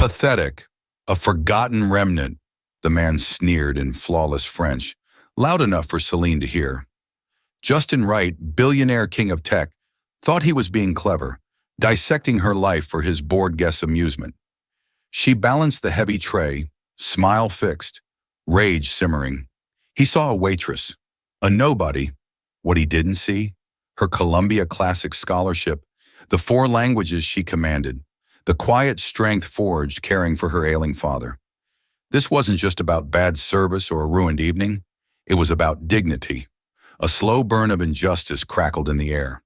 Pathetic, a forgotten remnant, the man sneered in flawless French, loud enough for Celine to hear. Justin Wright, billionaire king of tech, thought he was being clever, dissecting her life for his bored guests' amusement. She balanced the heavy tray, smile fixed, rage simmering. He saw a waitress, a nobody. What he didn't see? Her Columbia Classic scholarship, the 4 languages she commanded, the quiet strength forged caring for her ailing father. This wasn't just about bad service or a ruined evening. It was about dignity. A slow burn of injustice crackled in the air.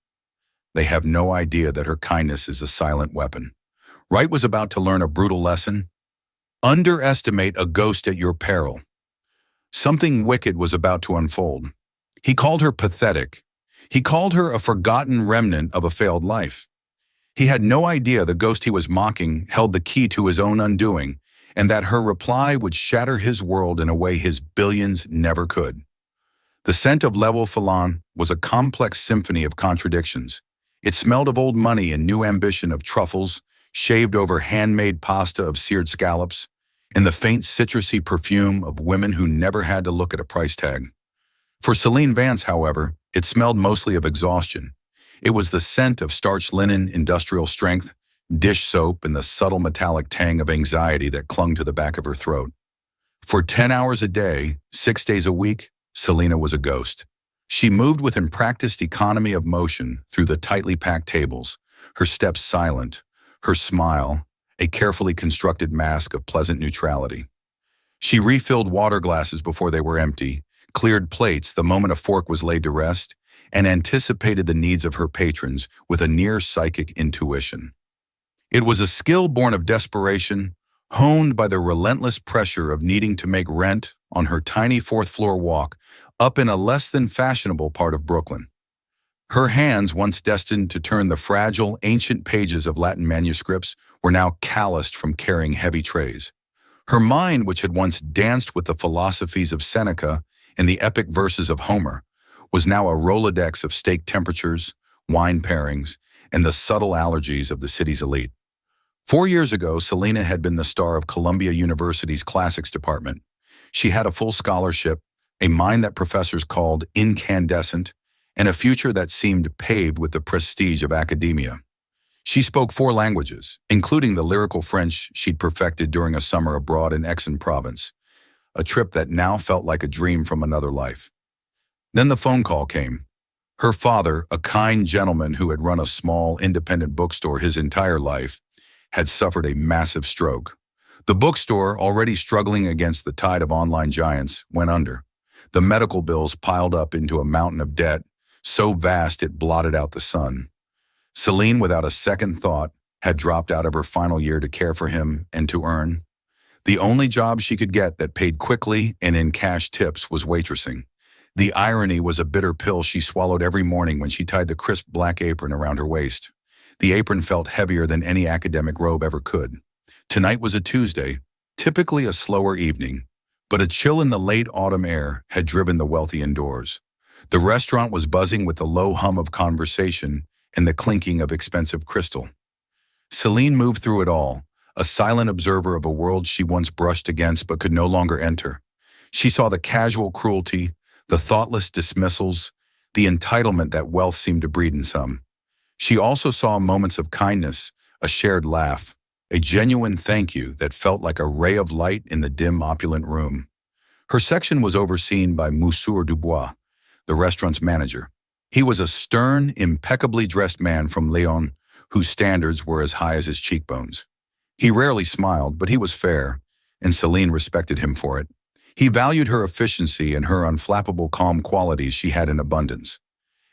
They have no idea that her kindness is a silent weapon. Wright was about to learn a brutal lesson. Underestimate a ghost at your peril. Something wicked was about to unfold. He called her pathetic. He called her a forgotten remnant of a failed life. He had no idea the ghost he was mocking held the key to his own undoing, and that her reply would shatter his world in a way his billions never could. The scent of Level Falon was a complex symphony of contradictions. It smelled of old money and new ambition of truffles, shaved over handmade pasta of seared scallops, and the faint citrusy perfume of women who never had to look at a price tag. For Celine Vance, however, it smelled mostly of exhaustion. It was the scent of starched linen, industrial strength, dish soap, and the subtle metallic tang of anxiety that clung to the back of her throat. For 10 hours a day, 6 days a week, Selena was a ghost. She moved with unpracticed economy of motion through the tightly packed tables, her steps silent, her smile a carefully constructed mask of pleasant neutrality. She refilled water glasses before they were empty, cleared plates the moment a fork was laid to rest, and anticipated the needs of her patrons with a near psychic intuition. It was a skill born of desperation, honed by the relentless pressure of needing to make rent on her tiny 4th-floor walk up in a less than fashionable part of Brooklyn. Her hands, once destined to turn the fragile, ancient pages of Latin manuscripts, were now calloused from carrying heavy trays. Her mind, which had once danced with the philosophies of Seneca and the epic verses of Homer, was now a Rolodex of steak temperatures, wine pairings, and the subtle allergies of the city's elite. 4 years ago, Selena had been the star of Columbia University's classics department. She had a full scholarship, a mind that professors called incandescent, and a future that seemed paved with the prestige of academia. She spoke 4 languages, including the lyrical French she'd perfected during a summer abroad in Aix-en-Provence, a trip that now felt like a dream from another life. Then the phone call came. Her father, a kind gentleman who had run a small, independent bookstore his entire life, had suffered a massive stroke. The bookstore, already struggling against the tide of online giants, went under. The medical bills piled up into a mountain of debt, so vast it blotted out the sun. Celine, without a second thought, had dropped out of her final year to care for him and to earn. The only job she could get that paid quickly and in cash tips was waitressing. The irony was a bitter pill she swallowed every morning when she tied the crisp black apron around her waist. The apron felt heavier than any academic robe ever could. Tonight was a Tuesday, typically a slower evening, but a chill in the late autumn air had driven the wealthy indoors. The restaurant was buzzing with the low hum of conversation and the clinking of expensive crystal. Celine moved through it all, a silent observer of a world she once brushed against but could no longer enter. She saw the casual cruelty, the thoughtless dismissals, the entitlement that wealth seemed to breed in some. She also saw moments of kindness, a shared laugh, a genuine thank you that felt like a ray of light in the dim, opulent room. Her section was overseen by Monsieur Dubois, the restaurant's manager. He was a stern, impeccably dressed man from Lyon, whose standards were as high as his cheekbones. He rarely smiled, but he was fair, and Celine respected him for it. He valued her efficiency and her unflappable calm qualities she had in abundance.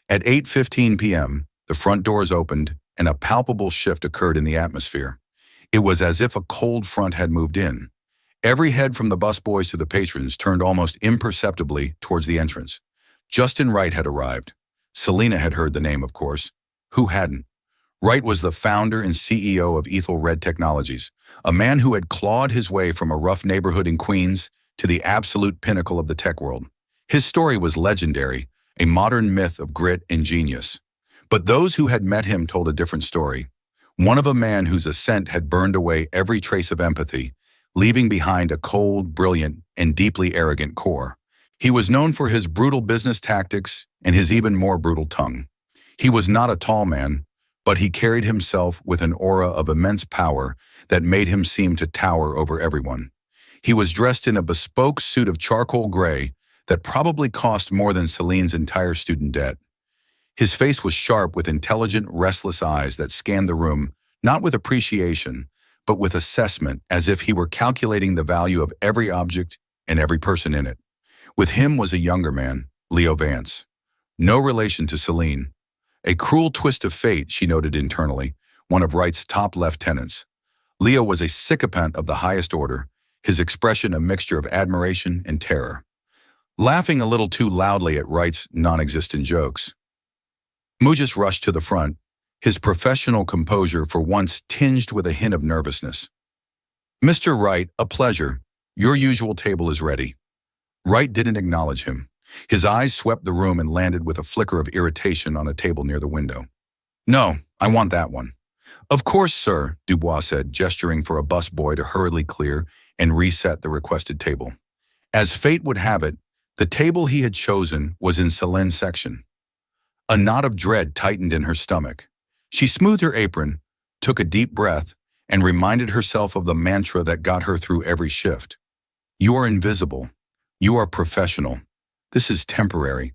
At 8:15 p.m., the front doors opened, and a palpable shift occurred in the atmosphere. It was as if a cold front had moved in. Every head from the busboys to the patrons turned almost imperceptibly towards the entrance. Justin Wright had arrived. Selena had heard the name, of course. Who hadn't? Wright was the founder and CEO of Ethel Red Technologies, a man who had clawed his way from a rough neighborhood in Queens to the absolute pinnacle of the tech world. His story was legendary, a modern myth of grit and genius. But those who had met him told a different story. one of a man whose ascent had burned away every trace of empathy, leaving behind a cold, brilliant, and deeply arrogant core. He was known for his brutal business tactics and his even more brutal tongue. He was not a tall man, but he carried himself with an aura of immense power that made him seem to tower over everyone. He was dressed in a bespoke suit of charcoal gray that probably cost more than Celine's entire student debt. His face was sharp with intelligent, restless eyes that scanned the room, not with appreciation, but with assessment, as if he were calculating the value of every object and every person in it. With him was a younger man, Leo Vance. No relation to Celine. A cruel twist of fate, she noted internally, one of Wright's top lieutenants. Leo was a sycophant of the highest order, his expression a mixture of admiration and terror. Laughing a little too loudly at Wright's non-existent jokes, Mugis rushed to the front, his professional composure for once tinged with a hint of nervousness. "Mr. Wright, a pleasure. Your usual table is ready." Wright didn't acknowledge him. His eyes swept the room and landed with a flicker of irritation on a table near the window. "No, I want that one." "Of course, sir," Dubois said, gesturing for a busboy to hurriedly clear and reset the requested table. As fate would have it, the table he had chosen was in Celine's section. A knot of dread tightened in her stomach. She smoothed her apron, took a deep breath, and reminded herself of the mantra that got her through every shift. "You are invisible. You are professional. This is temporary."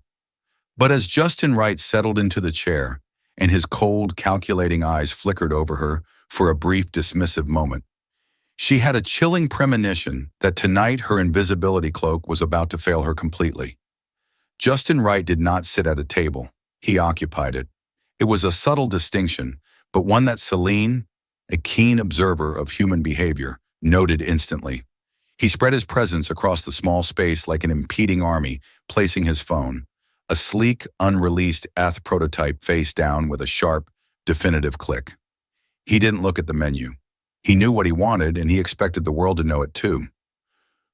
But as Justin Wright settled into the chair, and his cold, calculating eyes flickered over her for a brief, dismissive moment, she had a chilling premonition that tonight her invisibility cloak was about to fail her completely. Justin Wright did not sit at a table. He occupied it. It was a subtle distinction, but one that Celine, a keen observer of human behavior, noted instantly. He spread his presence across the small space like an impeding army, placing his phone, a sleek, unreleased ETH prototype face down with a sharp, definitive click. He didn't look at the menu. He knew what he wanted, and he expected the world to know it too.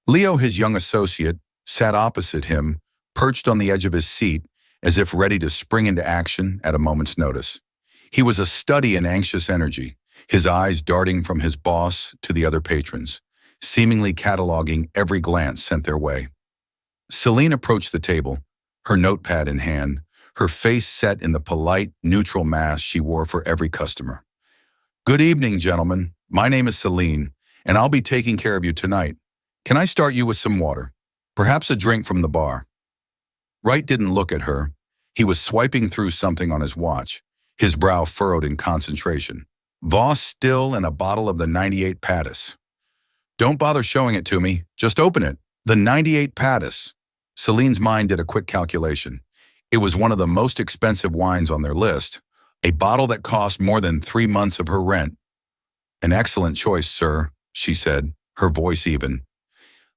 Leo, his young associate, sat opposite him, perched on the edge of his seat, as if ready to spring into action at a moment's notice. He was a study in anxious energy, his eyes darting from his boss to the other patrons, seemingly cataloging every glance sent their way. Celine approached the table, her notepad in hand, her face set in the polite, neutral mask she wore for every customer. "Good evening, gentlemen. My name is Celine, and I'll be taking care of you tonight. Can I start you with some water? Perhaps a drink from the bar?" Wright didn't look at her. He was swiping through something on his watch, his brow furrowed in concentration. Voss still and a bottle of the 98 Pattis. "Don't bother showing it to me. Just open it. The 98 Pattis." Celine's mind did a quick calculation. It was one of the most expensive wines on their list, a bottle that cost more than 3 months of her rent. "An excellent choice, sir," she said, her voice even.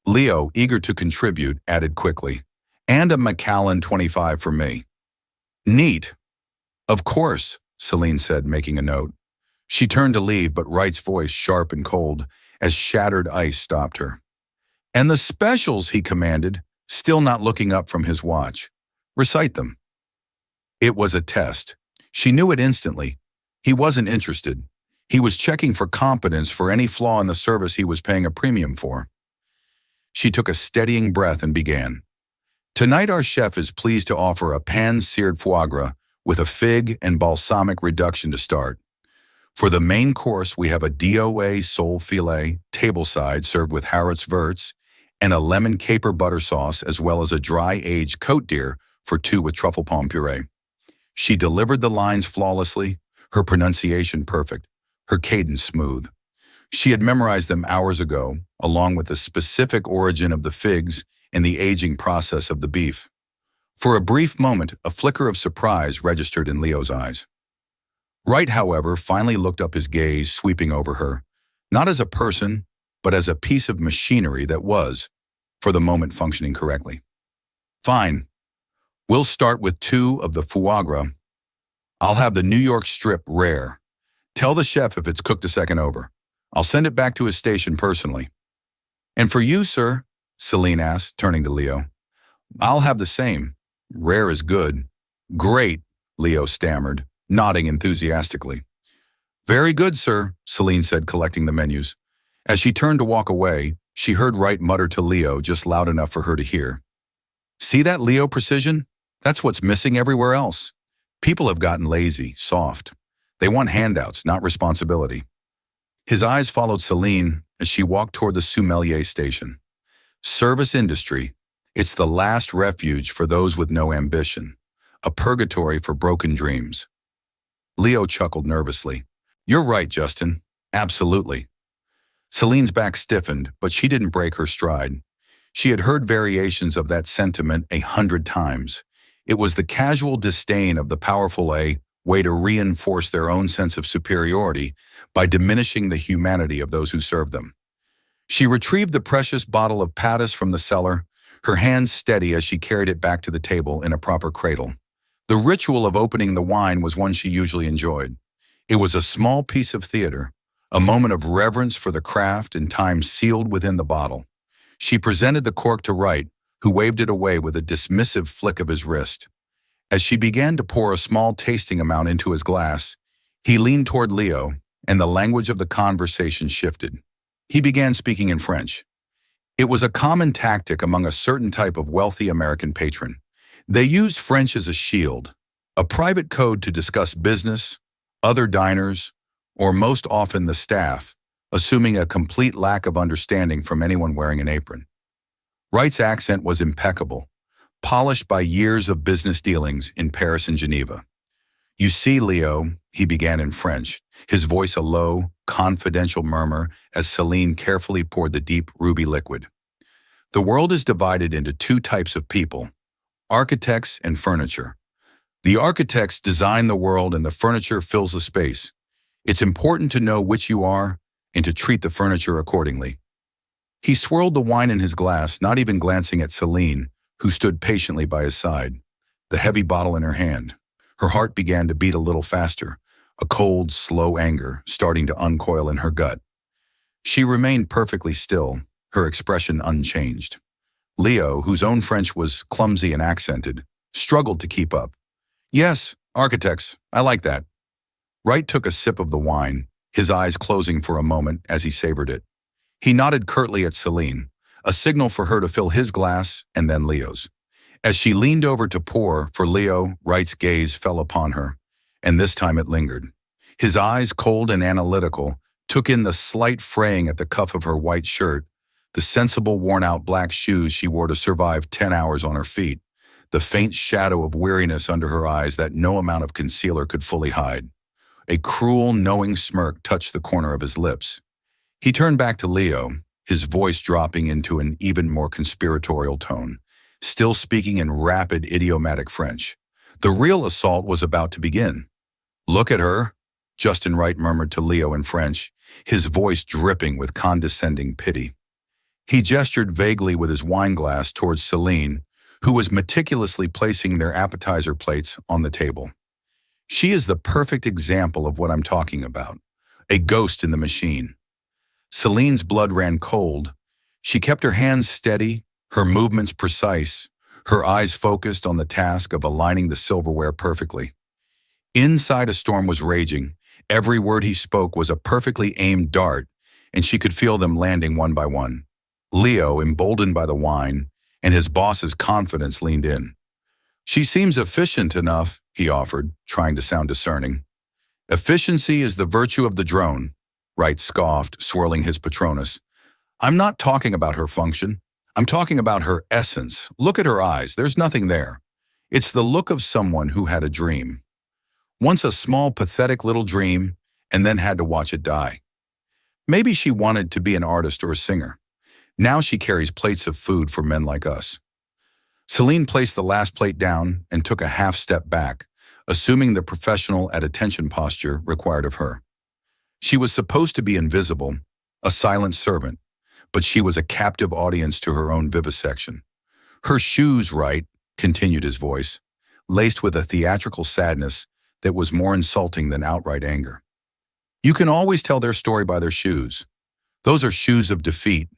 Leo, eager to contribute, added quickly, "And a Macallan 25 for me." "Neat." "Of course," Celine said, making a note. She turned to leave, but Wright's voice, sharp and cold, as shattered ice, stopped her. "And the specials," he commanded, still not looking up from his watch. "Recite them." It was a test. She knew it instantly. He wasn't interested. He was checking for competence for any flaw in the service he was paying a premium for. She took a steadying breath and began. "Tonight our chef is pleased to offer a pan-seared foie gras with a fig and balsamic reduction to start. For the main course, we have a DOA sole filet, tableside served with Harrods Verts, and a lemon caper butter sauce, as well as a dry-aged coat deer for 2 with truffle palm puree." She delivered the lines flawlessly, her pronunciation perfect, her cadence smooth. She had memorized them hours ago, along with the specific origin of the figs and the aging process of the beef. For a brief moment, a flicker of surprise registered in Leo's eyes. Wright, however, finally looked up, his gaze sweeping over her, not as a person, but as a piece of machinery that was, for the moment, functioning correctly. "Fine. We'll start with 2 of the foie gras. I'll have the New York strip rare. Tell the chef if it's cooked a second over. I'll send it back to his station personally." "And for you, sir?" Celine asked, turning to Leo. "I'll have the same. Rare is good." "Great," Leo stammered, nodding enthusiastically. Very good, sir, Celine said, collecting the menus. As she turned to walk away, she heard Wright mutter to Leo just loud enough for her to hear. See that Leo precision? That's what's missing everywhere else. People have gotten lazy, soft. They want handouts, not responsibility. His eyes followed Celine as she walked toward the sommelier station. Service industry, it's the last refuge for those with no ambition, a purgatory for broken dreams. Leo chuckled nervously. You're right, Justin. Absolutely. Celine's back stiffened, but she didn't break her stride. She had heard variations of that sentiment 100 times. It was the casual disdain of the powerful a way to reinforce their own sense of superiority by diminishing the humanity of those who serve them. She retrieved the precious bottle of Pattis from the cellar, her hands steady as she carried it back to the table in a proper cradle. The ritual of opening the wine was one she usually enjoyed. It was a small piece of theater, a moment of reverence for the craft and time sealed within the bottle. She presented the cork to Wright, who waved it away with a dismissive flick of his wrist. As she began to pour a small tasting amount into his glass, he leaned toward Leo, and the language of the conversation shifted. He began speaking in French. It was a common tactic among a certain type of wealthy American patron. They used French as a shield, a private code to discuss business, other diners, or most often the staff, assuming a complete lack of understanding from anyone wearing an apron. Wright's accent was impeccable, polished by years of business dealings in Paris and Geneva. You see, Leo, he began in French, his voice a low, confidential murmur as Celine carefully poured the deep ruby liquid. The world is divided into two types of people, architects and furniture. The architects design the world and the furniture fills the space. It's important to know which you are and to treat the furniture accordingly. He swirled the wine in his glass, not even glancing at Celine, who stood patiently by his side, the heavy bottle in her hand. Her heart began to beat a little faster, a cold, slow anger starting to uncoil in her gut. She remained perfectly still, her expression unchanged. Leo, whose own French was clumsy and accented, struggled to keep up. Yes, architects, I like that. Wright took a sip of the wine, his eyes closing for a moment as he savored it. He nodded curtly at Celine, a signal for her to fill his glass and then Leo's. As she leaned over to pour for Leo, Wright's gaze fell upon her, and this time it lingered. His eyes, cold and analytical, took in the slight fraying at the cuff of her white shirt, the sensible worn-out black shoes she wore to survive 10 hours on her feet, the faint shadow of weariness under her eyes that no amount of concealer could fully hide. A cruel, knowing smirk touched the corner of his lips. He turned back to Leo, his voice dropping into an even more conspiratorial tone, still speaking in rapid, idiomatic French. The real assault was about to begin. Look at her, Justin Wright murmured to Leo in French, his voice dripping with condescending pity. He gestured vaguely with his wine glass towards Celine, who was meticulously placing their appetizer plates on the table. She is the perfect example of what I'm talking about, a ghost in the machine. Celine's blood ran cold. She kept her hands steady, her movements precise, her eyes focused on the task of aligning the silverware perfectly. Inside a storm was raging. Every word he spoke was a perfectly aimed dart, and she could feel them landing one by one. Leo, emboldened by the wine, and his boss's confidence, leaned in. She seems efficient enough, he offered, trying to sound discerning. Efficiency is the virtue of the drone, Wright scoffed, swirling his Patronus. I'm not talking about her function. I'm talking about her essence. Look at her eyes. There's nothing there. It's the look of someone who had a dream. Once a small, pathetic little dream, and then had to watch it die. Maybe she wanted to be an artist or a singer. Now she carries plates of food for men like us. Celine placed the last plate down and took a half step back, assuming the professional at attention posture required of her. She was supposed to be invisible, a silent servant, but she was a captive audience to her own vivisection. Her shoes, Wright, continued his voice, laced with a theatrical sadness that was more insulting than outright anger. You can always tell their story by their shoes. Those are shoes of defeat,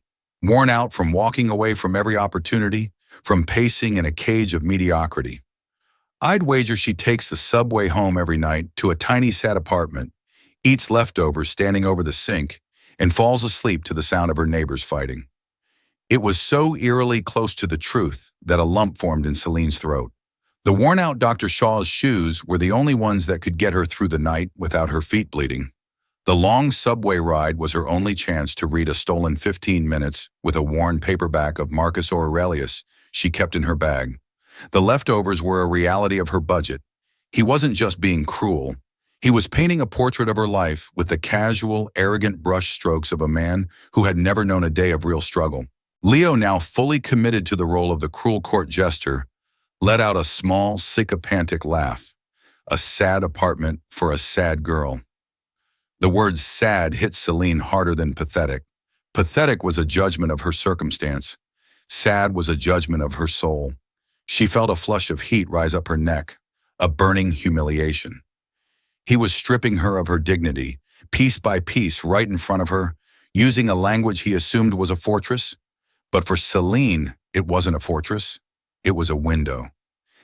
worn out from walking away from every opportunity, from pacing in a cage of mediocrity. I'd wager she takes the subway home every night to a tiny sad apartment, eats leftovers standing over the sink, and falls asleep to the sound of her neighbors fighting. It was so eerily close to the truth that a lump formed in Celine's throat. The worn-out Dr. Shaw's shoes were the only ones that could get her through the night without her feet bleeding. The long subway ride was her only chance to read a stolen 15 minutes with a worn paperback of Marcus Aurelius she kept in her bag. The leftovers were a reality of her budget. He wasn't just being cruel. He was painting a portrait of her life with the casual, arrogant brush strokes of a man who had never known a day of real struggle. Leo, now fully committed to the role of the cruel court jester, let out a small, sycophantic laugh. A sad apartment for a sad girl. The word sad hit Celine harder than pathetic. Pathetic was a judgment of her circumstance. Sad was a judgment of her soul. She felt a flush of heat rise up her neck, a burning humiliation. He was stripping her of her dignity, piece by piece, right in front of her, using a language he assumed was a fortress. But for Celine, it wasn't a fortress. It was a window.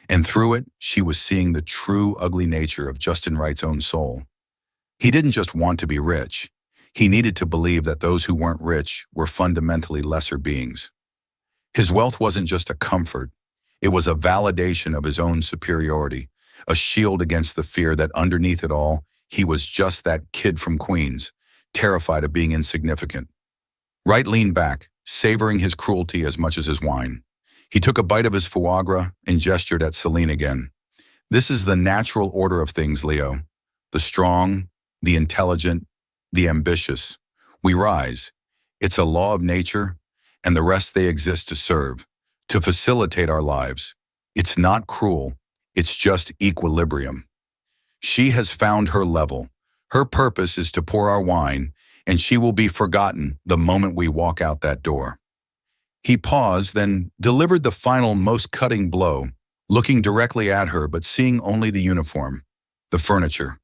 And through it, she was seeing the true ugly nature of Justin Wright's own soul. He didn't just want to be rich. He needed to believe that those who weren't rich were fundamentally lesser beings. His wealth wasn't just a comfort. It was a validation of his own superiority, a shield against the fear that underneath it all, he was just that kid from Queens, terrified of being insignificant. Wright leaned back, savoring his cruelty as much as his wine. He took a bite of his foie gras and gestured at Celine again. This is the natural order of things, Leo. The strong, the intelligent, the ambitious. We rise. It's a law of nature, and the rest they exist to serve, to facilitate our lives. It's not cruel. It's just equilibrium. She has found her level. Her purpose is to pour our wine, and she will be forgotten the moment we walk out that door. He paused, then delivered the final, most cutting blow, looking directly at her but seeing only the uniform, the furniture.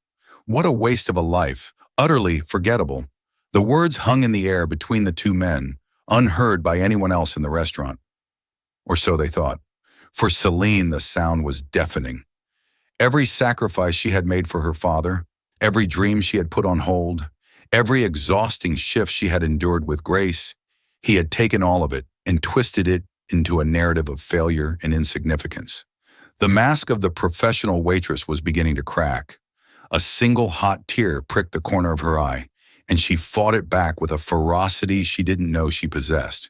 What a waste of a life, utterly forgettable. The words hung in the air between the two men, unheard by anyone else in the restaurant. Or so they thought. For Celine, the sound was deafening. Every sacrifice she had made for her father, every dream she had put on hold, every exhausting shift she had endured with grace, he had taken all of it and twisted it into a narrative of failure and insignificance. The mask of the professional waitress was beginning to crack. A single hot tear pricked the corner of her eye, and she fought it back with a ferocity she didn't know she possessed.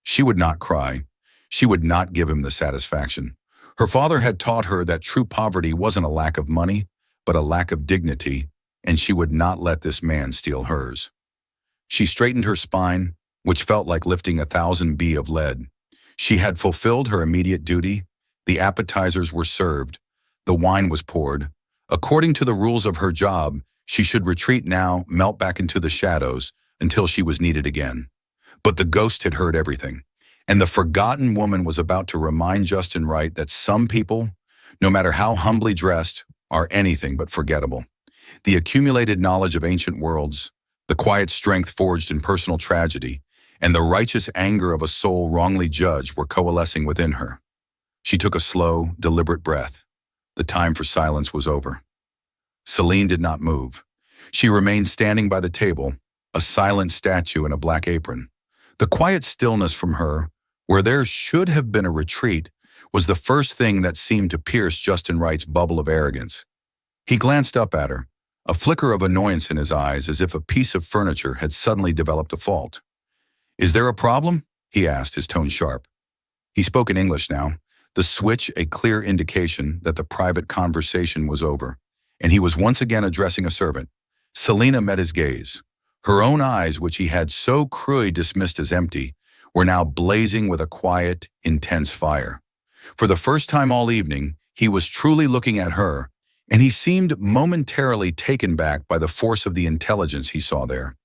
She would not cry. She would not give him the satisfaction. Her father had taught her that true poverty wasn't a lack of money, but a lack of dignity, and she would not let this man steal hers. She straightened her spine, which felt like lifting 1,000 B of lead. She had fulfilled her immediate duty. The appetizers were served. The wine was poured. According to the rules of her job, she should retreat now, melt back into the shadows, until she was needed again. But the ghost had heard everything, and the forgotten woman was about to remind Justin Wright that some people, no matter how humbly dressed, are anything but forgettable. The accumulated knowledge of ancient worlds, the quiet strength forged in personal tragedy, and the righteous anger of a soul wrongly judged were coalescing within her. She took a slow, deliberate breath. The time for silence was over. Celine did not move. She remained standing by the table, a silent statue in a black apron. The quiet stillness from her, where there should have been a retreat, was the first thing that seemed to pierce Justin Wright's bubble of arrogance. He glanced up at her, a flicker of annoyance in his eyes as if a piece of furniture had suddenly developed a fault. "Is there a problem?" he asked, his tone sharp. He spoke in English now, the switch a clear indication that the private conversation was over, and he was once again addressing a servant. Selina met his gaze. Her own eyes, which he had so cruelly dismissed as empty, were now blazing with a quiet, intense fire. For the first time all evening, he was truly looking at her, and he seemed momentarily taken back by the force of the intelligence he saw there.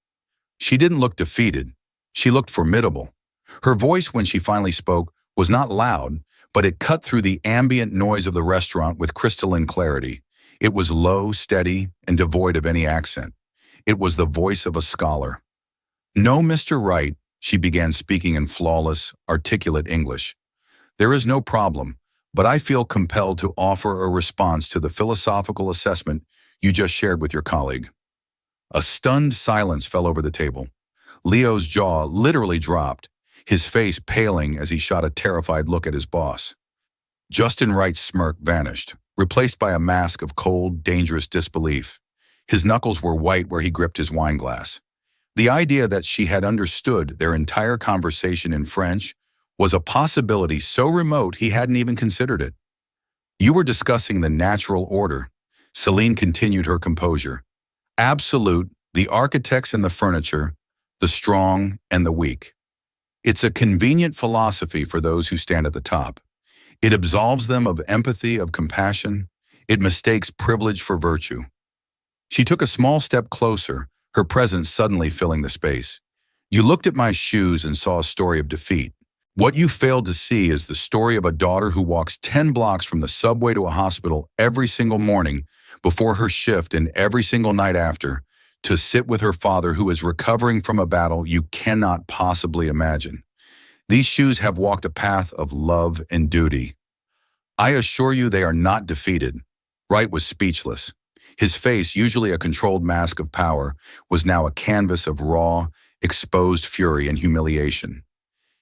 She didn't look defeated. She looked formidable. Her voice, when she finally spoke, was not loud, but it cut through the ambient noise of the restaurant with crystalline clarity. It was low, steady, and devoid of any accent. It was the voice of a scholar. "No, Mr. Wright," she began, speaking in flawless, articulate English. "There is no problem, but I feel compelled to offer a response to the philosophical assessment you just shared with your colleague." A stunned silence fell over the table. Leo's jaw literally dropped, his face paling as he shot a terrified look at his boss. Justin Wright's smirk vanished, replaced by a mask of cold, dangerous disbelief. His knuckles were white where he gripped his wine glass. The idea that she had understood their entire conversation in French was a possibility so remote he hadn't even considered it. You were discussing the natural order. Celine continued her composure. Absolute, the architects and the furniture, the strong and the weak. It's a convenient philosophy for those who stand at the top. It absolves them of empathy, of compassion. It mistakes privilege for virtue. She took a small step closer, her presence suddenly filling the space. You looked at my shoes and saw a story of defeat. What you failed to see is the story of a daughter who walks 10 blocks from the subway to a hospital every single morning before her shift and every single night after to sit with her father who is recovering from a battle you cannot possibly imagine. These shoes have walked a path of love and duty. I assure you they are not defeated. Wright was speechless. His face, usually a controlled mask of power, was now a canvas of raw, exposed fury and humiliation.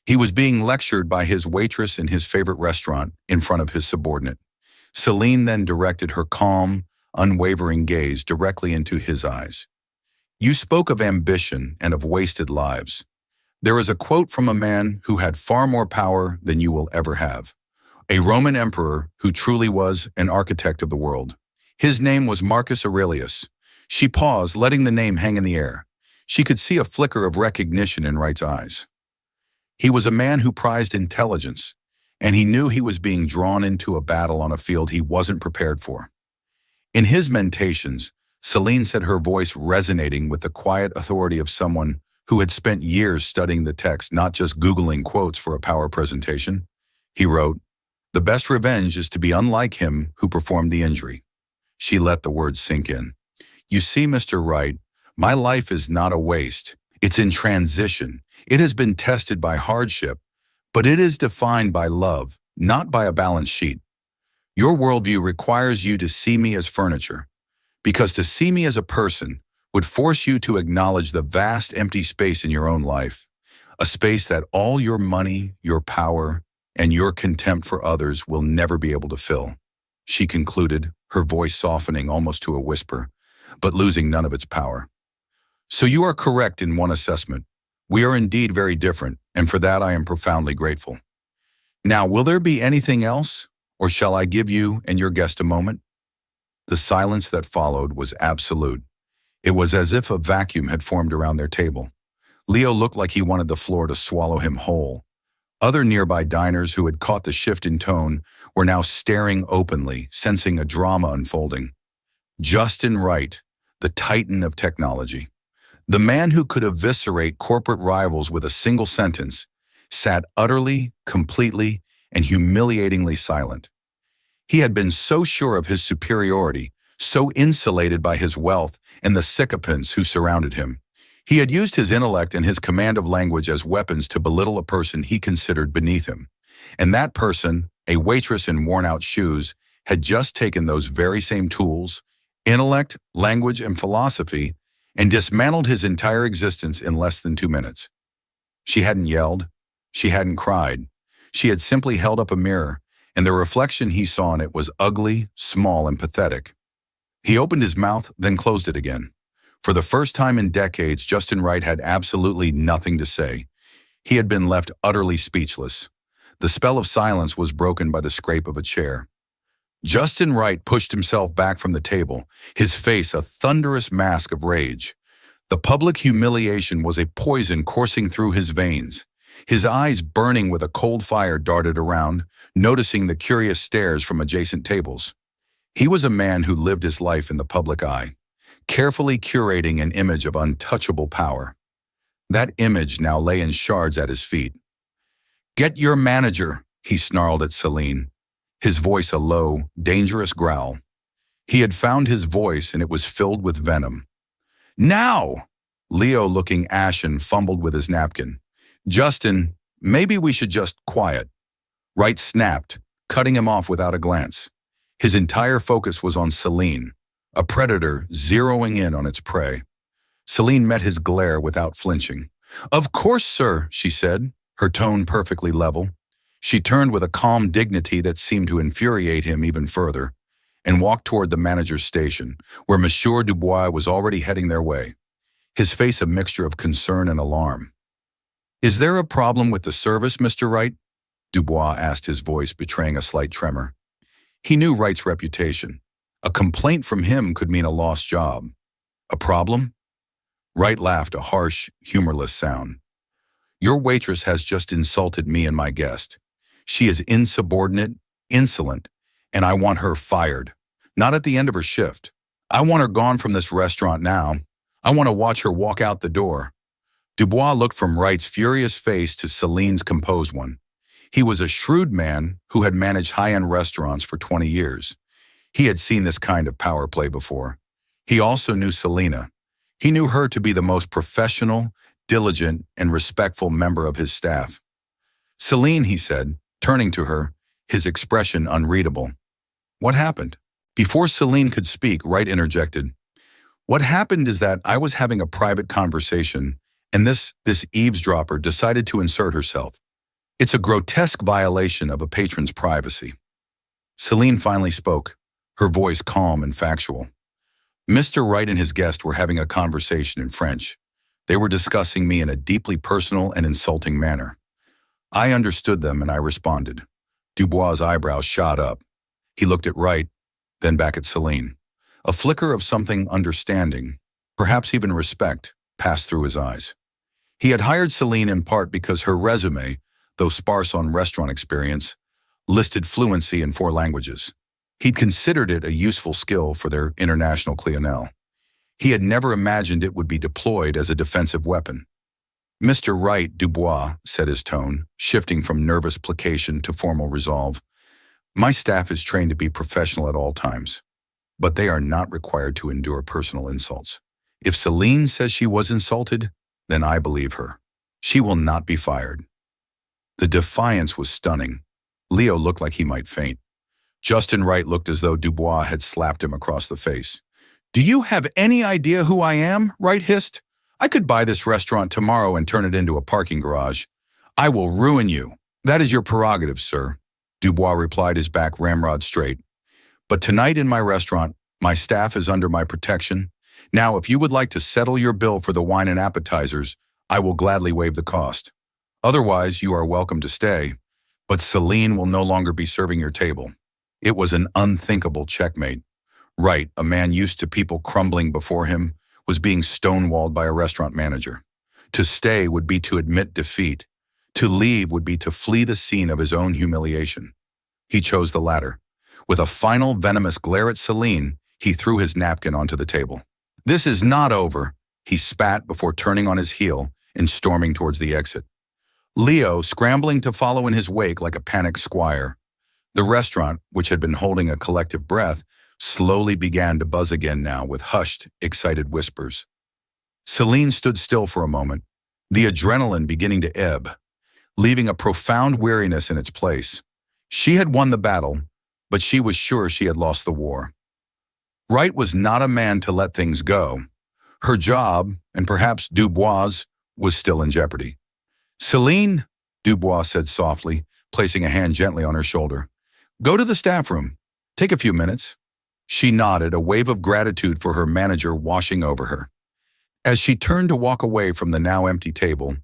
He was being lectured by his waitress in his favorite restaurant in front of his subordinate. Celine then directed her calm, unwavering gaze directly into his eyes. You spoke of ambition and of wasted lives. There is a quote from a man who had far more power than you will ever have. A Roman emperor who truly was an architect of the world. His name was Marcus Aurelius. She paused, letting the name hang in the air. She could see a flicker of recognition in Wright's eyes. He was a man who prized intelligence, and he knew he was being drawn into a battle on a field he wasn't prepared for. In his mentations, Celine said, her voice resonating with the quiet authority of someone who had spent years studying the text, not just Googling quotes for a power presentation. He wrote, "The best revenge is to be unlike him who performed the injury." She let the words sink in. You see, Mr. Wright, my life is not a waste. It's in transition. It has been tested by hardship, but it is defined by love, not by a balance sheet. Your worldview requires you to see me as furniture, because to see me as a person would force you to acknowledge the vast empty space in your own life, a space that all your money, your power, and your contempt for others will never be able to fill. She concluded, her voice softening almost to a whisper, but losing none of its power. So you are correct in one assessment. We are indeed very different, and for that I am profoundly grateful. Now, will there be anything else, or shall I give you and your guest a moment? The silence that followed was absolute. It was as if a vacuum had formed around their table. Leo looked like he wanted the floor to swallow him whole. Other nearby diners who had caught the shift in tone were now staring openly, sensing a drama unfolding. Justin Wright, the titan of technology, the man who could eviscerate corporate rivals with a single sentence, sat utterly, completely, and humiliatingly silent. He had been so sure of his superiority, so insulated by his wealth and the sycophants who surrounded him. He had used his intellect and his command of language as weapons to belittle a person he considered beneath him. And that person, a waitress in worn-out shoes, had just taken those very same tools, intellect, language, and philosophy, and dismantled his entire existence in less than 2 minutes. She hadn't yelled. She hadn't cried. She had simply held up a mirror, and the reflection he saw in it was ugly, small, and pathetic. He opened his mouth, then closed it again. For the first time in decades, Justin Wright had absolutely nothing to say. He had been left utterly speechless. The spell of silence was broken by the scrape of a chair. Justin Wright pushed himself back from the table, his face a thunderous mask of rage. The public humiliation was a poison coursing through his veins. His eyes burning with a cold fire darted around, noticing the curious stares from adjacent tables. He was a man who lived his life in the public eye, carefully curating an image of untouchable power. That image now lay in shards at his feet. "Get your manager," he snarled at Celine, his voice a low, dangerous growl. He had found his voice, and it was filled with venom. "Now!" Leo, looking ashen, fumbled with his napkin. "Justin, maybe we should just quiet." Wright snapped, cutting him off without a glance. His entire focus was on Celine, a predator zeroing in on its prey. Celine met his glare without flinching. "Of course, sir," she said, her tone perfectly level. She turned with a calm dignity that seemed to infuriate him even further, and walked toward the manager's station, where Monsieur Dubois was already heading their way, his face a mixture of concern and alarm. "Is there a problem with the service, Mr. Wright?" Dubois asked, his voice betraying a slight tremor. He knew Wright's reputation. A complaint from him could mean a lost job. "A problem?" Wright laughed, a harsh, humorless sound. "Your waitress has just insulted me and my guest. She is insubordinate, insolent, and I want her fired. Not at the end of her shift. I want her gone from this restaurant now. I want to watch her walk out the door." Dubois looked from Wright's furious face to Celine's composed one. He was a shrewd man who had managed high-end restaurants for 20 years. He had seen this kind of power play before. He also knew Selena. He knew her to be the most professional, diligent, and respectful member of his staff. "Celine," he said, turning to her, his expression unreadable. "What happened?" Before Celine could speak, Wright interjected. "What happened is that I was having a private conversation, and this eavesdropper decided to insert herself. It's a grotesque violation of a patron's privacy." Celine finally spoke, her voice calm and factual. "Mr. Wright and his guest were having a conversation in French. They were discussing me in a deeply personal and insulting manner. I understood them and I responded." Dubois' eyebrows shot up. He looked at Wright, then back at Celine. A flicker of something understanding, perhaps even respect, passed through his eyes. He had hired Celine in part because her resume, though sparse on restaurant experience, listed fluency in 4 languages. He'd considered it a useful skill for their international clientele. He had never imagined it would be deployed as a defensive weapon. "Mr. Wright," Dubois said, his tone shifting from nervous placation to formal resolve, "my staff is trained to be professional at all times, but they are not required to endure personal insults. If Celine says she was insulted, then I believe her. She will not be fired." The defiance was stunning. Leo looked like he might faint. Justin Wright looked as though Dubois had slapped him across the face. "Do you have any idea who I am?" Wright hissed. "I could buy this restaurant tomorrow and turn it into a parking garage. I will ruin you." "That is your prerogative, sir," Dubois replied, his back ramrod straight. "But tonight in my restaurant, my staff is under my protection. Now, if you would like to settle your bill for the wine and appetizers, I will gladly waive the cost. Otherwise, you are welcome to stay, but Celine will no longer be serving your table." It was an unthinkable checkmate. Wright, a man used to people crumbling before him, was being stonewalled by a restaurant manager. To stay would be to admit defeat. To leave would be to flee the scene of his own humiliation. He chose the latter. With a final venomous glare at Celine, he threw his napkin onto the table. "This is not over," he spat before turning on his heel and storming towards the exit. Leo, scrambling to follow in his wake like a panicked squire. The restaurant, which had been holding a collective breath, slowly began to buzz again now with hushed, excited whispers. Celine stood still for a moment, the adrenaline beginning to ebb, leaving a profound weariness in its place. She had won the battle, but she was sure she had lost the war. Wright was not a man to let things go. Her job, and perhaps Dubois', was still in jeopardy. "Celine," Dubois said softly, placing a hand gently on her shoulder. "Go to the staff room. Take a few minutes." She nodded, a wave of gratitude for her manager washing over her. As she turned to walk away from the now empty table,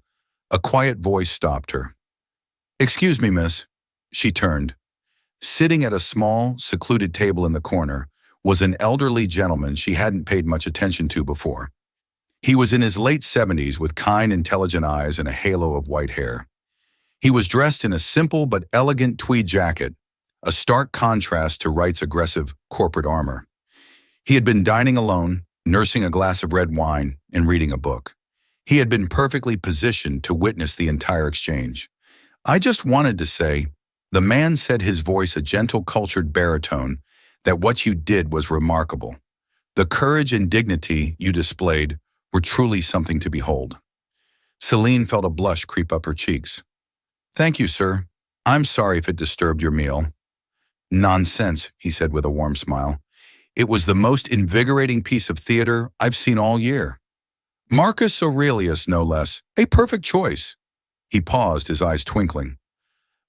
a quiet voice stopped her. "Excuse me, miss." She turned. Sitting at a small, secluded table in the corner was an elderly gentleman she hadn't paid much attention to before. He was in his late 70s with kind, intelligent eyes and a halo of white hair. He was dressed in a simple but elegant tweed jacket, a stark contrast to Wright's aggressive corporate armor. He had been dining alone, nursing a glass of red wine and reading a book. He had been perfectly positioned to witness the entire exchange. "I just wanted to say," the man said, his voice a gentle, cultured baritone, "that what you did was remarkable. The courage and dignity you displayed were truly something to behold." Celine felt a blush creep up her cheeks. "Thank you, sir. I'm sorry if it disturbed your meal." "Nonsense," he said with a warm smile. "It was the most invigorating piece of theater I've seen all year." Marcus Aurelius, no less. A perfect choice. He paused, his eyes twinkling.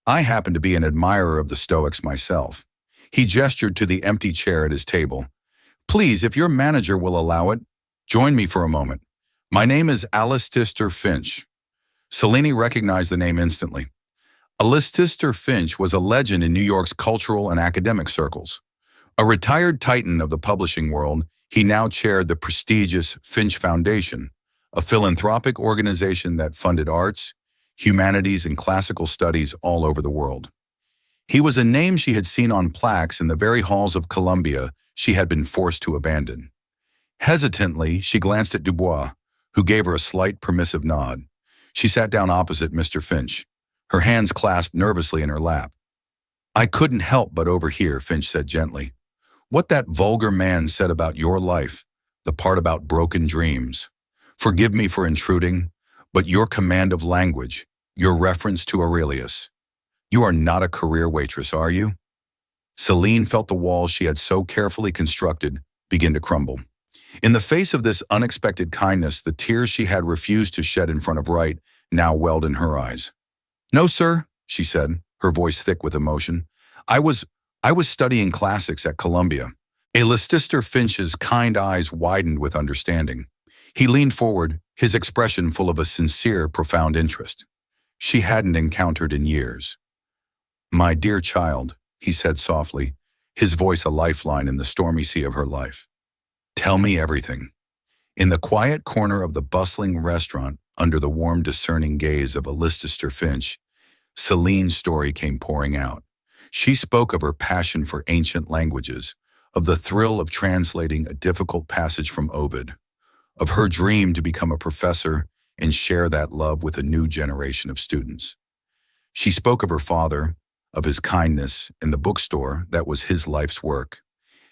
I happen to be an admirer of the Stoics myself. He gestured to the empty chair at his table. Please, if your manager will allow it, join me for a moment. My name is Alistair Finch. Selene recognized the name instantly. Alistair Finch was a legend in New York's cultural and academic circles. A retired titan of the publishing world, he now chaired the prestigious Finch Foundation, a philanthropic organization that funded arts, humanities, and classical studies all over the world. He was a name she had seen on plaques in the very halls of Columbia she had been forced to abandon. Hesitantly, she glanced at Dubois, who gave her a slight permissive nod. She sat down opposite Mr. Finch, her hands clasped nervously in her lap. I couldn't help but overhear, Finch said gently, what that vulgar man said about your life, the part about broken dreams. Forgive me for intruding, but your command of language, your reference to Aurelius. You are not a career waitress, are you? Selene felt the walls she had so carefully constructed begin to crumble. In the face of this unexpected kindness, the tears she had refused to shed in front of Wright now welled in her eyes. No, sir, she said, her voice thick with emotion. I was studying classics at Columbia. Alistair Finch's kind eyes widened with understanding. He leaned forward, his expression full of a sincere, profound interest she hadn't encountered in years. My dear child, he said softly, his voice a lifeline in the stormy sea of her life. Tell me everything. In the quiet corner of the bustling restaurant, under the warm, discerning gaze of Alistair Finch, Selene's story came pouring out. She spoke of her passion for ancient languages, of the thrill of translating a difficult passage from Ovid, of her dream to become a professor and share that love with a new generation of students. She spoke of her father, of his kindness in the bookstore that was his life's work,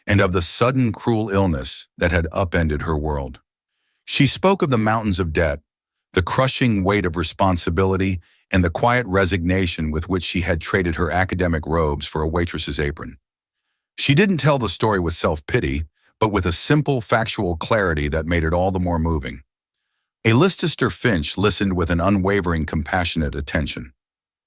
and of the sudden cruel illness that had upended her world. She spoke of the mountains of debt, the crushing weight of responsibility, and the quiet resignation with which she had traded her academic robes for a waitress's apron. She didn't tell the story with self-pity, but with a simple, factual clarity that made it all the more moving. Alistair Finch listened with an unwavering, compassionate attention.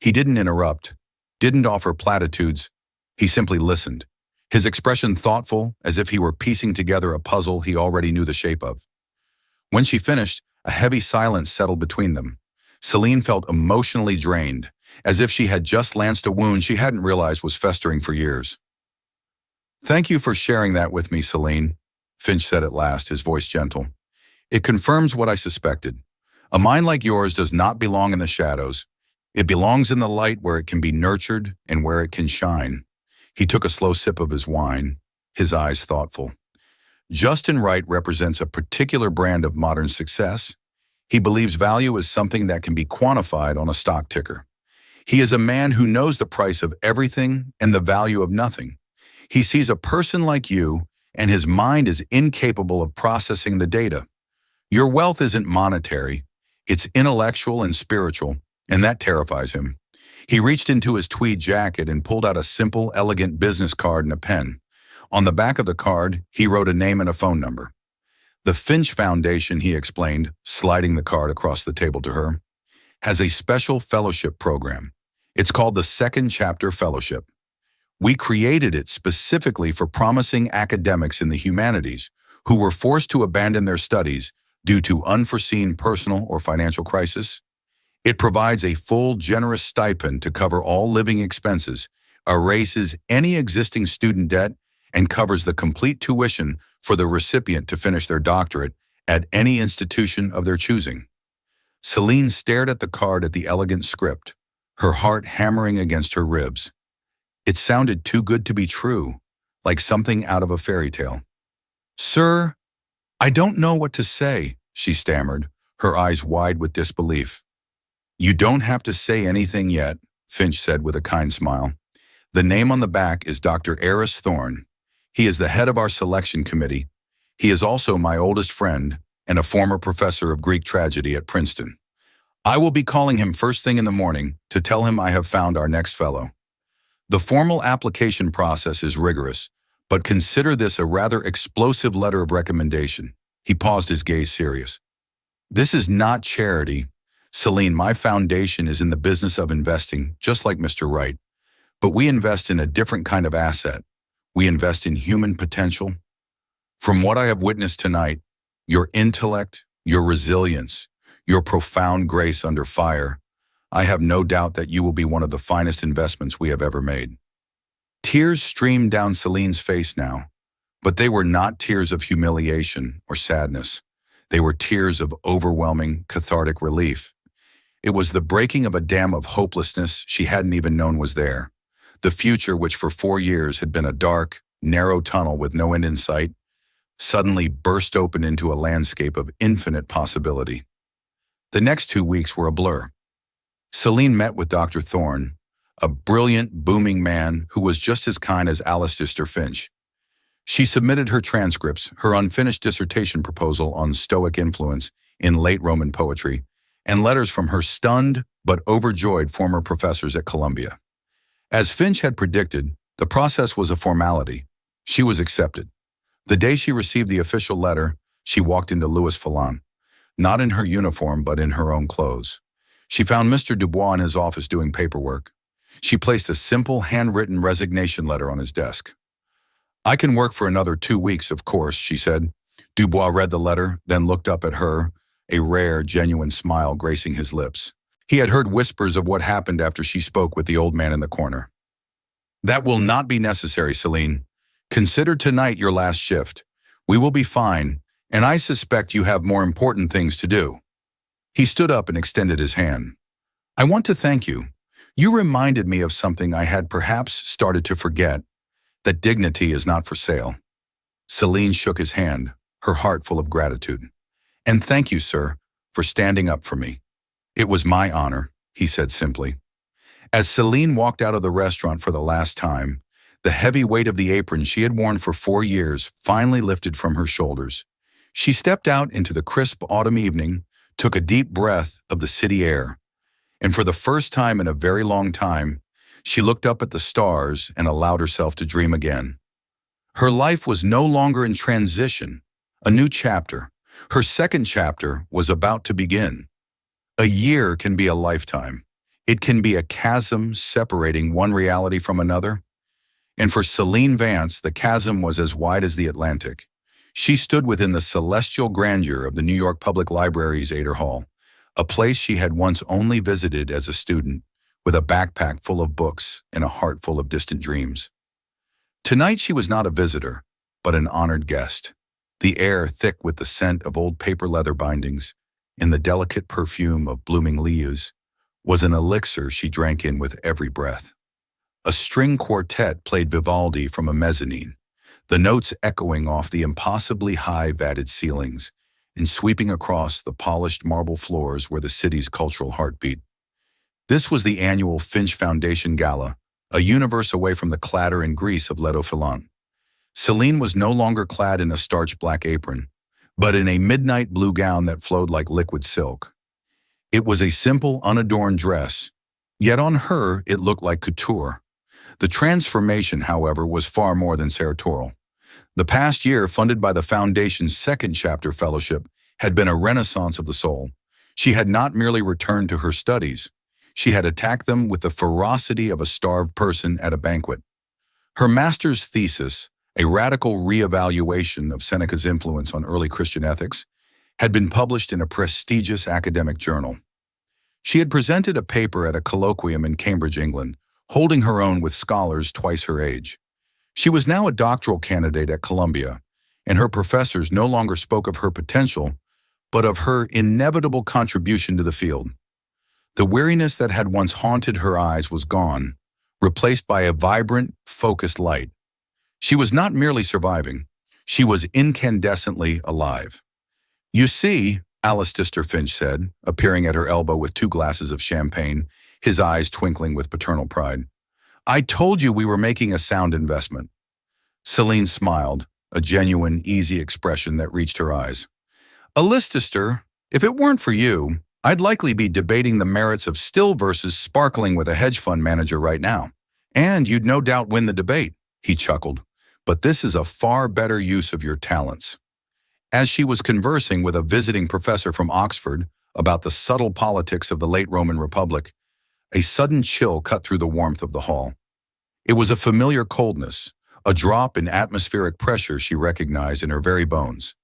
He didn't interrupt, didn't offer platitudes. He simply listened, his expression thoughtful, as if he were piecing together a puzzle he already knew the shape of. When she finished, a heavy silence settled between them. Selene felt emotionally drained, as if she had just lanced a wound she hadn't realized was festering for years. Thank you for sharing that with me, Selene, Finch said at last, his voice gentle. It confirms what I suspected. A mind like yours does not belong in the shadows. It belongs in the light where it can be nurtured and where it can shine. He took a slow sip of his wine, his eyes thoughtful. Justin Wright represents a particular brand of modern success. He believes value is something that can be quantified on a stock ticker. He is a man who knows the price of everything and the value of nothing. He sees a person like you, and his mind is incapable of processing the data. Your wealth isn't monetary, it's intellectual and spiritual, and that terrifies him. He reached into his tweed jacket and pulled out a simple, elegant business card and a pen. On the back of the card, he wrote a name and a phone number. The Finch Foundation, he explained, sliding the card across the table to her, has a special fellowship program. It's called the Second Chapter Fellowship. We created it specifically for promising academics in the humanities who were forced to abandon their studies due to unforeseen personal or financial crisis. It provides a full, generous stipend to cover all living expenses, erases any existing student debt, and covers the complete tuition for the recipient to finish their doctorate at any institution of their choosing. Selene stared at the card at the elegant script, her heart hammering against her ribs. It sounded too good to be true, like something out of a fairy tale. Sir, I don't know what to say, she stammered, her eyes wide with disbelief. You don't have to say anything yet, Finch said with a kind smile. The name on the back is Dr. Eris Thorne. He is the head of our selection committee. He is also my oldest friend and a former professor of Greek tragedy at Princeton. I will be calling him first thing in the morning to tell him I have found our next fellow. The formal application process is rigorous, but consider this a rather explosive letter of recommendation. He paused, his gaze serious. This is not charity. Celine, my foundation is in the business of investing, just like Mr. Wright. But we invest in a different kind of asset. We invest in human potential. From what I have witnessed tonight, your intellect, your resilience, your profound grace under fire, I have no doubt that you will be one of the finest investments we have ever made. Tears streamed down Celine's face now, but they were not tears of humiliation or sadness. They were tears of overwhelming, cathartic relief. It was the breaking of a dam of hopelessness she hadn't even known was there. The future, which for 4 years had been a dark, narrow tunnel with no end in sight, suddenly burst open into a landscape of infinite possibility. The next 2 weeks were a blur. Celine met with Dr. Thorne, a brilliant, booming man who was just as kind as Alistair Finch. She submitted her transcripts, her unfinished dissertation proposal on Stoic influence in late Roman poetry, and letters from her stunned but overjoyed former professors at Columbia. As Finch had predicted, the process was a formality. She was accepted. The day she received the official letter, she walked into Louis Fallon, not in her uniform but in her own clothes. She found Mr. Dubois in his office doing paperwork. She placed a simple, handwritten resignation letter on his desk. "I can work for another 2 weeks, of course," she said. Dubois read the letter, then looked up at her, a rare, genuine smile gracing his lips. He had heard whispers of what happened after she spoke with the old man in the corner. "That will not be necessary, Celine. Consider tonight your last shift. We will be fine, and I suspect you have more important things to do." He stood up and extended his hand. "I want to thank you. You reminded me of something I had perhaps started to forget, that dignity is not for sale." Celine shook his hand, her heart full of gratitude. "And thank you, sir, for standing up for me." "It was my honor," he said simply. As Celine walked out of the restaurant for the last time, the heavy weight of the apron she had worn for 4 years finally lifted from her shoulders. She stepped out into the crisp autumn evening, took a deep breath of the city air, and for the first time in a very long time, she looked up at the stars and allowed herself to dream again. Her life was no longer in transition, a new chapter. Her second chapter was about to begin. A year can be a lifetime. It can be a chasm separating one reality from another. And for Celine Vance, the chasm was as wide as the Atlantic. She stood within the celestial grandeur of the New York Public Library's Ader Hall, a place she had once only visited as a student, with a backpack full of books and a heart full of distant dreams. Tonight she was not a visitor, but an honored guest. The air thick with the scent of old paper leather bindings and the delicate perfume of blooming leaves was an elixir she drank in with every breath. A string quartet played Vivaldi from a mezzanine, the notes echoing off the impossibly high vatted ceilings and sweeping across the polished marble floors where the city's cultural heart beat. This was the annual Finch Foundation Gala, a universe away from the clatter and grease of Leto Fallon. Celine was no longer clad in a starched black apron, but in a midnight blue gown that flowed like liquid silk. It was a simple, unadorned dress, yet on her it looked like couture. The transformation, however, was far more than sartorial. The past year, funded by the Foundation's second chapter fellowship, had been a renaissance of the soul. She had not merely returned to her studies. She had attacked them with the ferocity of a starved person at a banquet. Her master's thesis, a radical reevaluation of Seneca's influence on early Christian ethics, had been published in a prestigious academic journal. She had presented a paper at a colloquium in Cambridge, England, holding her own with scholars twice her age. She was now a doctoral candidate at Columbia, and her professors no longer spoke of her potential, but of her inevitable contribution to the field. The weariness that had once haunted her eyes was gone, replaced by a vibrant, focused light. She was not merely surviving, she was incandescently alive. "You see," Alistair Finch said, appearing at her elbow with 2 glasses of champagne, his eyes twinkling with paternal pride, "I told you we were making a sound investment." Celine smiled, a genuine, easy expression that reached her eyes. "Alistair, if it weren't for you, I'd likely be debating the merits of still versus sparkling with a hedge fund manager right now. And you'd no doubt win the debate," he chuckled. "But this is a far better use of your talents." As she was conversing with a visiting professor from Oxford about the subtle politics of the late Roman Republic, a sudden chill cut through the warmth of the hall. It was a familiar coldness, a drop in atmospheric pressure she recognized in her very bones.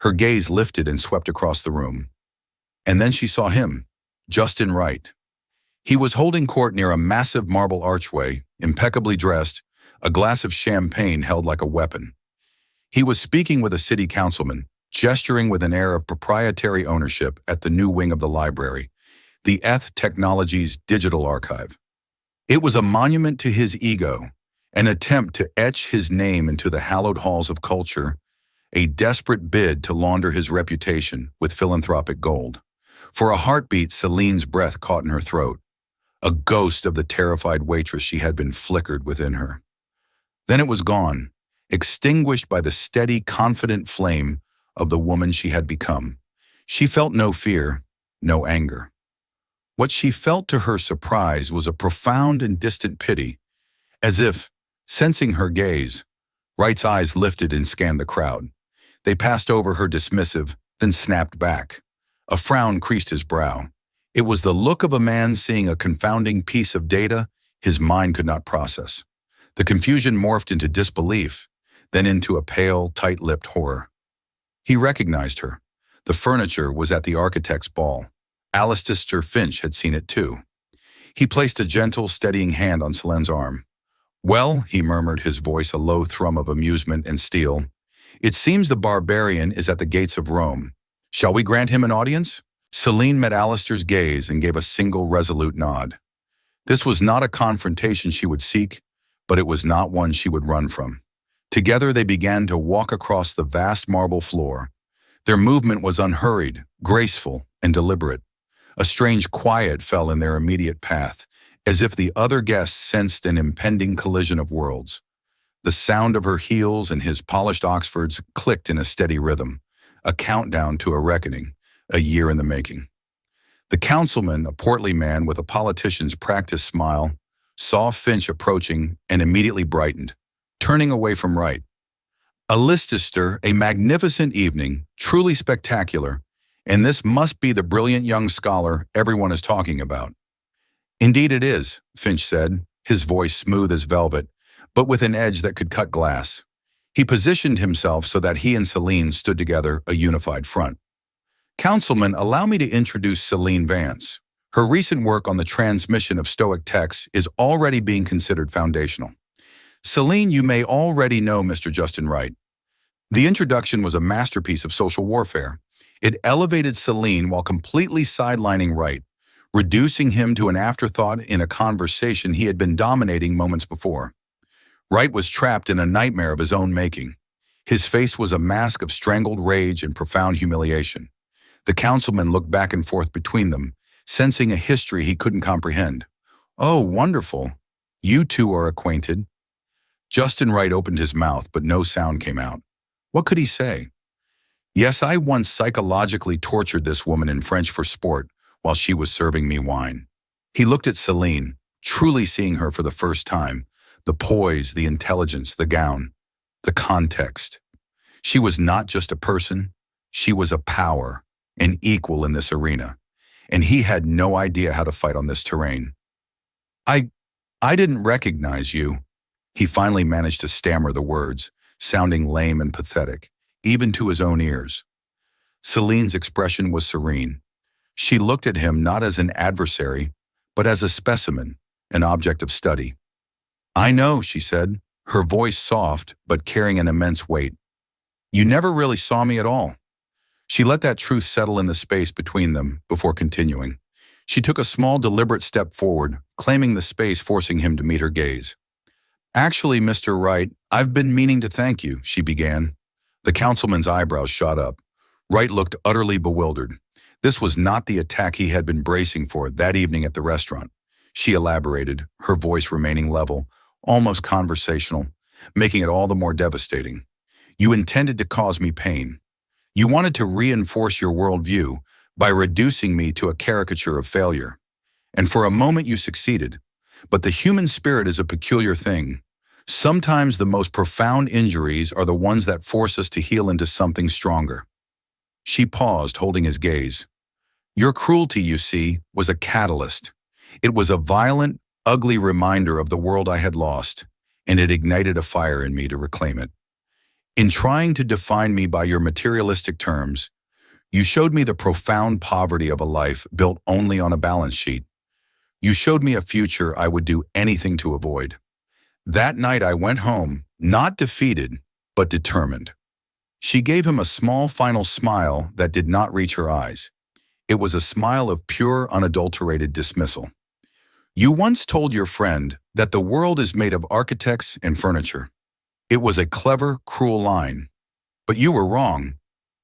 Her gaze lifted and swept across the room. And then she saw him, Justin Wright. He was holding court near a massive marble archway, impeccably dressed, a glass of champagne held like a weapon. He was speaking with a city councilman, gesturing with an air of proprietary ownership at the new wing of the library, the ETH Technologies Digital Archive. It was a monument to his ego, an attempt to etch his name into the hallowed halls of culture, a desperate bid to launder his reputation with philanthropic gold. For a heartbeat, Celine's breath caught in her throat. A ghost of the terrified waitress she had been flickered within her. Then it was gone, extinguished by the steady, confident flame of the woman she had become. She felt no fear, no anger. What she felt, to her surprise, was a profound and distant pity, as if, sensing her gaze, Wright's eyes lifted and scanned the crowd. They passed over her dismissive, then snapped back. A frown creased his brow. It was the look of a man seeing a confounding piece of data his mind could not process. The confusion morphed into disbelief, then into a pale, tight-lipped horror. He recognized her. The furniture was at the architect's ball. Alistair Finch had seen it too. He placed a gentle, steadying hand on Celine's arm. "Well," he murmured, his voice a low thrum of amusement and steel, "it seems the barbarian is at the gates of Rome. Shall we grant him an audience?" Celine met Alistair's gaze and gave a single resolute nod. This was not a confrontation she would seek, but it was not one she would run from. Together they began to walk across the vast marble floor. Their movement was unhurried, graceful, and deliberate. A strange quiet fell in their immediate path, as if the other guests sensed an impending collision of worlds. The sound of her heels and his polished Oxfords clicked in a steady rhythm, a countdown to a reckoning, a year in the making. The councilman, a portly man with a politician's practiced smile, saw Finch approaching and immediately brightened, turning away from Wright. "Alistair, a magnificent evening, truly spectacular, and this must be the brilliant young scholar everyone is talking about." "Indeed it is," Finch said, his voice smooth as velvet, but with an edge that could cut glass. He positioned himself so that he and Celine stood together, a unified front. "Councilman, allow me to introduce Celine Vance. Her recent work on the transmission of Stoic texts is already being considered foundational. Celine, you may already know Mr. Justin Wright." The introduction was a masterpiece of social warfare. It elevated Celine while completely sidelining Wright, reducing him to an afterthought in a conversation he had been dominating moments before. Wright was trapped in a nightmare of his own making. His face was a mask of strangled rage and profound humiliation. The councilman looked back and forth between them, sensing a history he couldn't comprehend. "Oh, wonderful. You two are acquainted." Justin Wright opened his mouth, but no sound came out. What could he say? "Yes, I once psychologically tortured this woman in French for sport while she was serving me wine." He looked at Celine, truly seeing her for the first time. The poise, the intelligence, the gown, the context. She was not just a person. She was a power, an equal in this arena. And he had no idea how to fight on this terrain. I didn't recognize you." He finally managed to stammer the words, sounding lame and pathetic, even to his own ears. Celine's expression was serene. She looked at him not as an adversary, but as a specimen, an object of study. "I know," she said, her voice soft but carrying an immense weight. "You never really saw me at all." She let that truth settle in the space between them before continuing. She took a small, deliberate step forward, claiming the space, forcing him to meet her gaze. "Actually, Mr. Wright, I've been meaning to thank you," she began. The councilman's eyebrows shot up. Wright looked utterly bewildered. This was not the attack he had been bracing for that evening at the restaurant. She elaborated, her voice remaining level, almost conversational, making it all the more devastating. "You intended to cause me pain. You wanted to reinforce your worldview by reducing me to a caricature of failure. And for a moment you succeeded. But the human spirit is a peculiar thing. Sometimes the most profound injuries are the ones that force us to heal into something stronger. She paused, holding his gaze. Your cruelty, you see, was a catalyst. It was a violent, ugly reminder of the world I had lost, and it ignited a fire in me to reclaim it. In trying to define me by your materialistic terms, you showed me the profound poverty of a life built only on a balance sheet. You showed me a future I would do anything to avoid. That night I went home, not defeated, but determined. She gave him a small final smile that did not reach her eyes. It was a smile of pure, unadulterated dismissal. You once told your friend that the world is made of architects and furniture. It was a clever, cruel line. But you were wrong.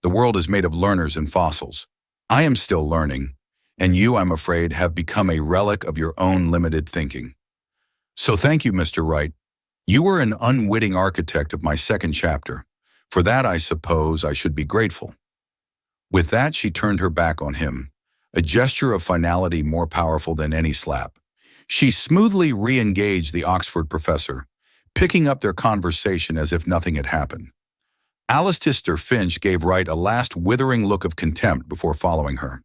The world is made of learners and fossils. I am still learning, and you, I'm afraid, have become a relic of your own limited thinking. So thank you, Mr. Wright. You were an unwitting architect of my second chapter. For that, I suppose I should be grateful. With that, she turned her back on him, a gesture of finality more powerful than any slap. She smoothly re-engaged the Oxford professor, picking up their conversation as if nothing had happened. Alistair Finch gave Wright a last withering look of contempt before following her.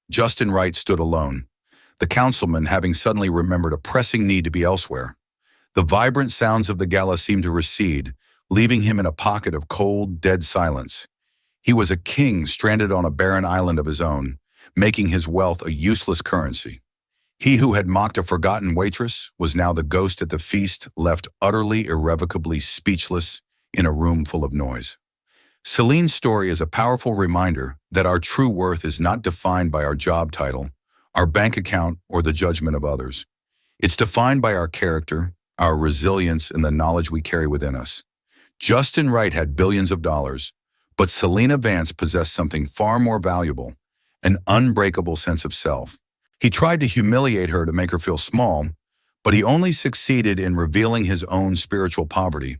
Justin Wright stood alone, the councilman having suddenly remembered a pressing need to be elsewhere. The vibrant sounds of the gala seemed to recede, leaving him in a pocket of cold, dead silence. He was a king stranded on a barren island of his own, making his wealth a useless currency. He who had mocked a forgotten waitress was now the ghost at the feast, left utterly, irrevocably speechless in a room full of noise. Celine's story is a powerful reminder that our true worth is not defined by our job title, our bank account, or the judgment of others. It's defined by our character, our resilience, and the knowledge we carry within us. Justin Wright had billions of dollars, but Selena Vance possessed something far more valuable, an unbreakable sense of self. He tried to humiliate her to make her feel small, but he only succeeded in revealing his own spiritual poverty.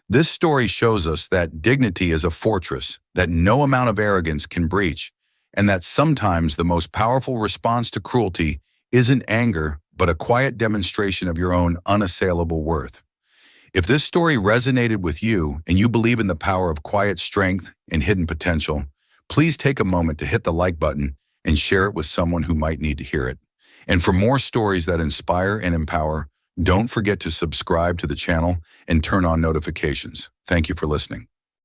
This story shows us that dignity is a fortress that no amount of arrogance can breach, and that sometimes the most powerful response to cruelty isn't anger, but a quiet demonstration of your own unassailable worth. If this story resonated with you and you believe in the power of quiet strength and hidden potential, please take a moment to hit the like button and share it with someone who might need to hear it. And for more stories that inspire and empower, don't forget to subscribe to the channel and turn on notifications. Thank you for listening.